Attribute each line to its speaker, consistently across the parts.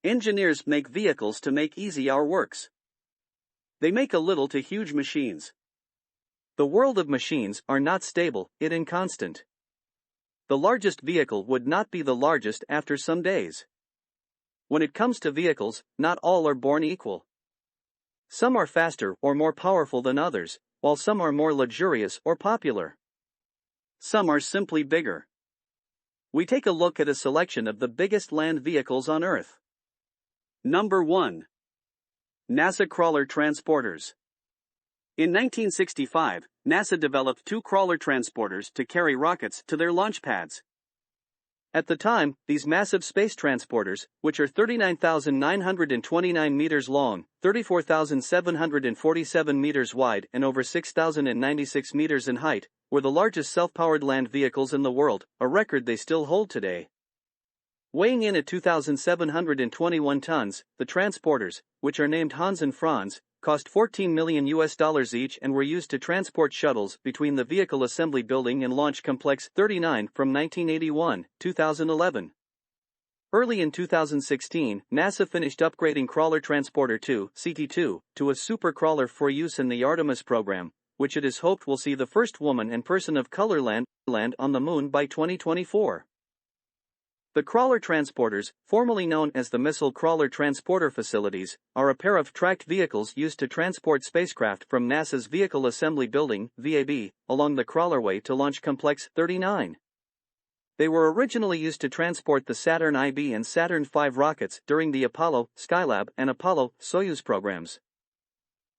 Speaker 1: Engineers make vehicles to make easy our works. They make a little to huge machines. The world of machines are not stable, it inconstant. The largest vehicle would not be the largest after some days. When it comes to vehicles, not all are born equal. Some are faster or more powerful than others, while some are more luxurious or popular. Some are simply bigger. We take a look at a selection of the biggest land vehicles on Earth. Number 1. NASA Crawler Transporters. In 1965, NASA developed 2 crawler transporters to carry rockets to their launch pads. At the time, these massive space transporters, which are 39,929 meters long, 34,747 meters wide, and over 6,096 meters in height, were the largest self-powered land vehicles in the world, a record they still hold today. Weighing in at 2,721 tons, the transporters, which are named Hans and Franz, cost $14 million each and were used to transport shuttles between the Vehicle Assembly Building and Launch Complex 39 from 1981-2011. Early in 2016, NASA finished upgrading Crawler Transporter 2, CT2, to a super crawler for use in the Artemis program, which it is hoped will see the first woman and person of color land on the moon by 2024. The crawler transporters, formerly known as the Missile Crawler Transporter Facilities, are a pair of tracked vehicles used to transport spacecraft from NASA's Vehicle Assembly Building, VAB, along the crawlerway to Launch Complex 39. They were originally used to transport the Saturn IB and Saturn V rockets during the Apollo, Skylab, and Apollo-Soyuz programs.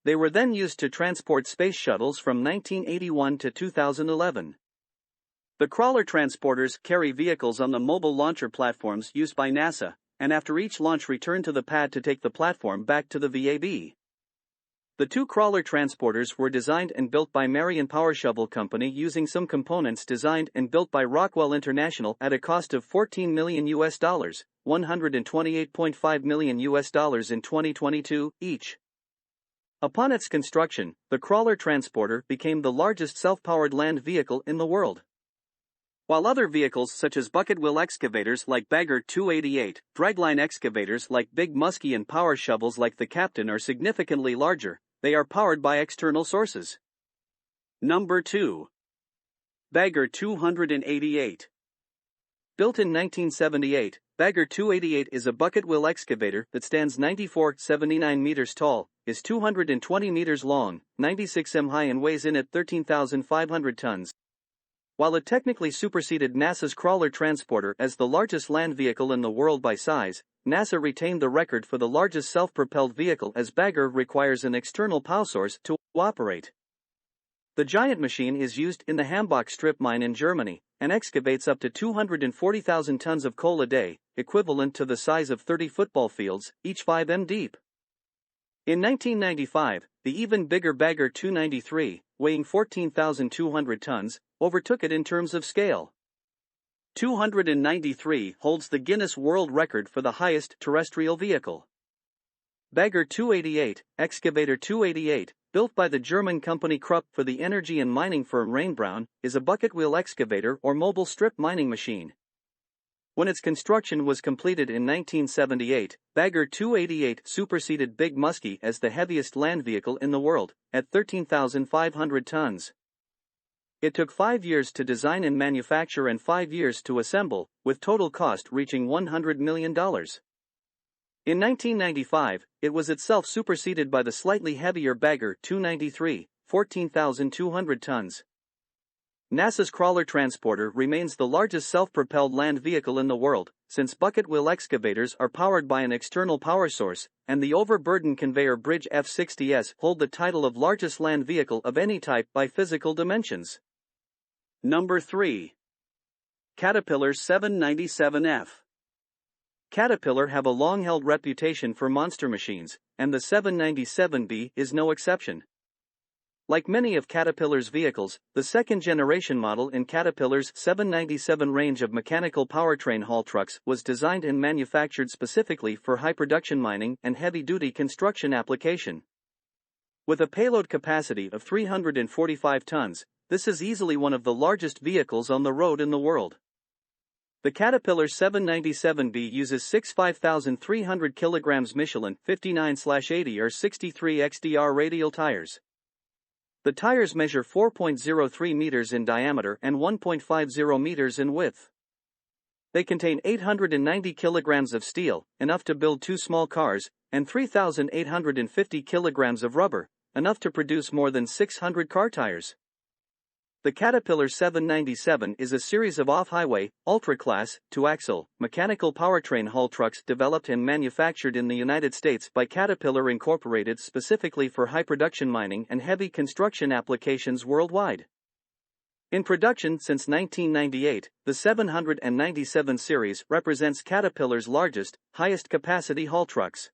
Speaker 1: They were then used to transport space shuttles from 1981 to 2011. The crawler transporters carry vehicles on the mobile launcher platforms used by NASA, and after each launch return to the pad to take the platform back to the VAB. The 2 crawler transporters were designed and built by Marion Power Shovel Company using some components designed and built by Rockwell International at a cost of $14 million, $128.5 million in 2022 each. Upon its construction, the crawler transporter became the largest self-powered land vehicle in the world. While other vehicles such as bucket wheel excavators like Beggar 288, dragline excavators like Big Muskie and power shovels like the Captain are significantly larger, they are powered by external sources. Number 2. Beggar 288. Built in 1978, Beggar 288 is a bucket wheel excavator that stands 94.79 meters tall, is 220 meters long, 96 m high and weighs in at 13,500 tons. While it technically superseded NASA's Crawler Transporter as the largest land vehicle in the world by size, NASA retained the record for the largest self-propelled vehicle as Beggar requires an external power source to operate. The giant machine is used in the Hambach strip mine in Germany, and excavates up to 240,000 tons of coal a day, equivalent to the size of 30 football fields, each 5 m deep. In 1995, the even bigger Beggar 293, weighing 14,200 tons, overtook it in terms of scale. 293 holds the Guinness World Record for the highest terrestrial vehicle. Beggar 288, Excavator 288, built by the German company Krupp for the energy and mining firm Rainbrown, is a bucket wheel excavator or mobile strip mining machine. When its construction was completed in 1978, Beggar 288 superseded Big Muskie as the heaviest land vehicle in the world, at 13,500 tons. It took 5 years to design and manufacture and 5 years to assemble, with total cost reaching $100 million. In 1995, it was itself superseded by the slightly heavier Beggar 293, 14,200 tons. NASA's Crawler Transporter remains the largest self-propelled land vehicle in the world, since bucket wheel excavators are powered by an external power source, and the overburden conveyor bridge F60s hold the title of largest land vehicle of any type by physical dimensions. Number 3. Caterpillar 797F. Caterpillar have a long-held reputation for monster machines, and the 797B is no exception. Like many of Caterpillar's vehicles, the second-generation model in Caterpillar's 797 range of mechanical powertrain haul trucks was designed and manufactured specifically for high-production mining and heavy-duty construction application. With a payload capacity of 345 tons, this is easily one of the largest vehicles on the road in the world. The Caterpillar 797B uses 6 5,300 kg Michelin 59/80 or 63 XDR radial tires. The tires measure 4.03 meters in diameter and 1.50 meters in width. They contain 890 kilograms of steel, enough to build 2 small cars, and 3,850 kilograms of rubber, enough to produce more than 600 car tires. The Caterpillar 797 is a series of off-highway, ultra-class, two-axle, mechanical powertrain haul trucks developed and manufactured in the United States by Caterpillar Incorporated specifically for high-production mining and heavy construction applications worldwide. In production since 1998, the 797 series represents Caterpillar's largest, highest-capacity haul trucks.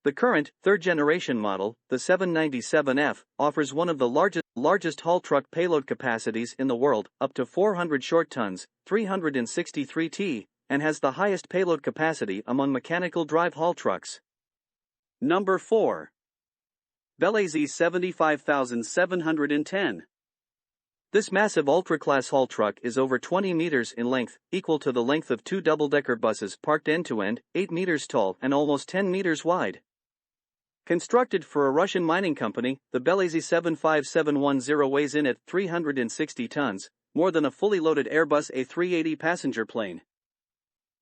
Speaker 1: The current, third-generation model, the 797F, offers one of the largest haul truck payload capacities in the world, up to 400 short tons, 363 t, and has the highest payload capacity among mechanical drive haul trucks. Number 4. BelAZ 75710. This massive ultra-class haul truck is over 20 meters in length, equal to the length of 2 double-decker buses parked end-to-end, 8 meters tall and almost 10 meters wide. Constructed for a Russian mining company, the BelAZ 75710 weighs in at 360 tons, more than a fully loaded Airbus A380 passenger plane.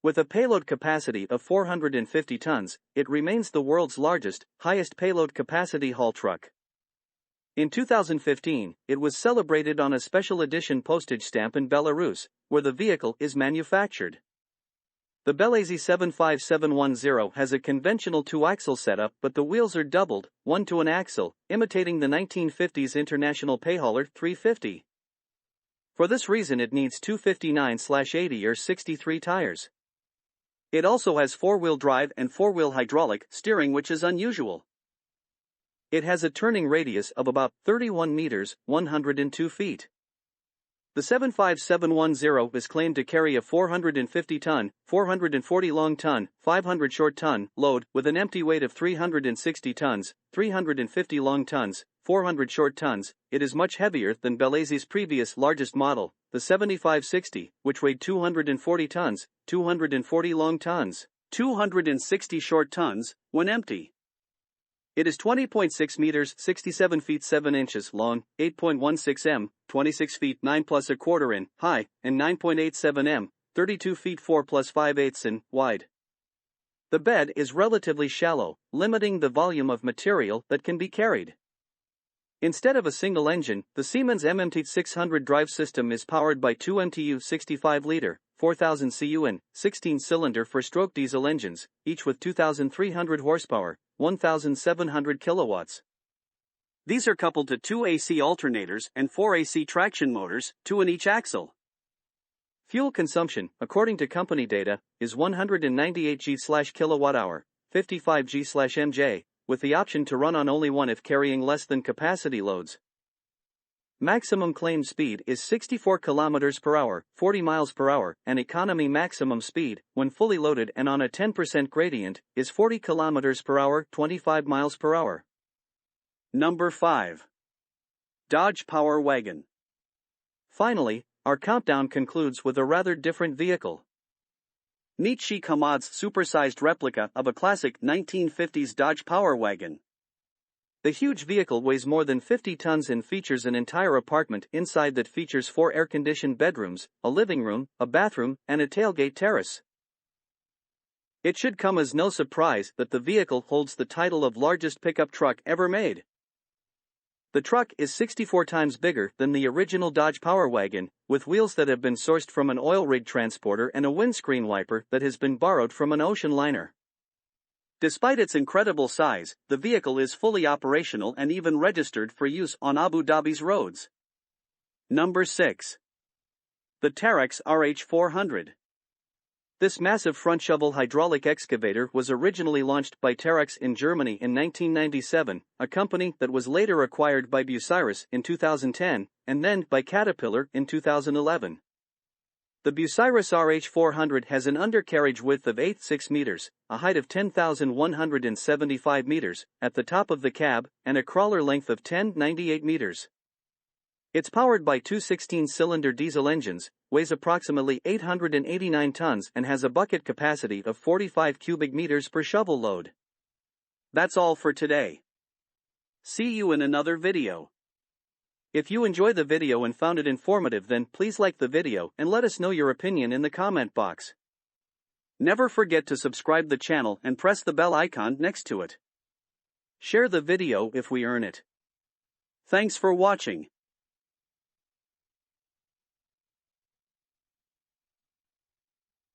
Speaker 1: With a payload capacity of 450 tons, it remains the world's largest, highest payload capacity haul truck. In 2015, it was celebrated on a special edition postage stamp in Belarus, where the vehicle is manufactured. The BelAZ 75710 has a conventional two-axle setup, but the wheels are doubled, one to an axle, imitating the 1950s International Payhauler 350. For this reason it needs 259/80 or 63 tires. It also has four-wheel drive and four-wheel hydraulic steering, which is unusual. It has a turning radius of about 31 meters, 102 feet. The 75710 is claimed to carry a 450-ton, 440 long-ton, 500 short-ton load with an empty weight of 360 tons, 350 long tons, 400 short tons. It is much heavier than BelAZ's previous largest model, the 7560, which weighed 240 tons, 240 long tons, 260 short tons, when empty. It is 20.6 meters, 67 feet 7 inches long, 8.16 m, 26 feet 9 plus a quarter in high, and 9.87 m, 32 feet 4 plus 5/8 in wide. The bed is relatively shallow, limiting the volume of material that can be carried. Instead of a single engine, the Siemens MMT 600 drive system is powered by two MTU 65-liter, 4,000 cu 16-cylinder four-stroke diesel engines, each with 2,300 horsepower, 1,700 kilowatts. These are coupled to two AC alternators and four AC traction motors, two in each axle. Fuel consumption, according to company data, is 198 g/kWh, 55 g/mj, with the option to run on only one if carrying less than capacity loads. Maximum claimed speed is 64 km per hour, 40 miles per hour, and economy maximum speed, when fully loaded and on a 10% gradient, is 40 km per hour, 25 miles per hour. Number 5. Dodge Power Wagon. Finally, our countdown concludes with a rather different vehicle. Meet Sheikh Hamad's supersized replica of a classic 1950s Dodge Power Wagon. The huge vehicle weighs more than 50 tons and features an entire apartment inside that features 4 air-conditioned bedrooms, a living room, a bathroom, and a tailgate terrace. It should come as no surprise that the vehicle holds the title of largest pickup truck ever made. The truck is 64 times bigger than the original Dodge Power Wagon, with wheels that have been sourced from an oil rig transporter and a windscreen wiper that has been borrowed from an ocean liner. Despite its incredible size, the vehicle is fully operational and even registered for use on Abu Dhabi's roads. Number 6. The Terex RH400. This massive front shovel hydraulic excavator was originally launched by Terex in Germany in 1997, a company that was later acquired by Bucyrus in 2010, and then by Caterpillar in 2011. The Bucyrus RH400 has an undercarriage width of 8.6 meters, a height of 10,175 meters, at the top of the cab, and a crawler length of 10.98 meters. It's powered by two 16-cylinder diesel engines, weighs approximately 889 tons and has a bucket capacity of 45 cubic meters per shovel load. That's all for today. See you in another video. If you enjoyed the video and found it informative, then please like the video and let us know your opinion in the comment box. Never forget to subscribe the channel and press the bell icon next to it. Share the video if we earn it. Thanks for watching.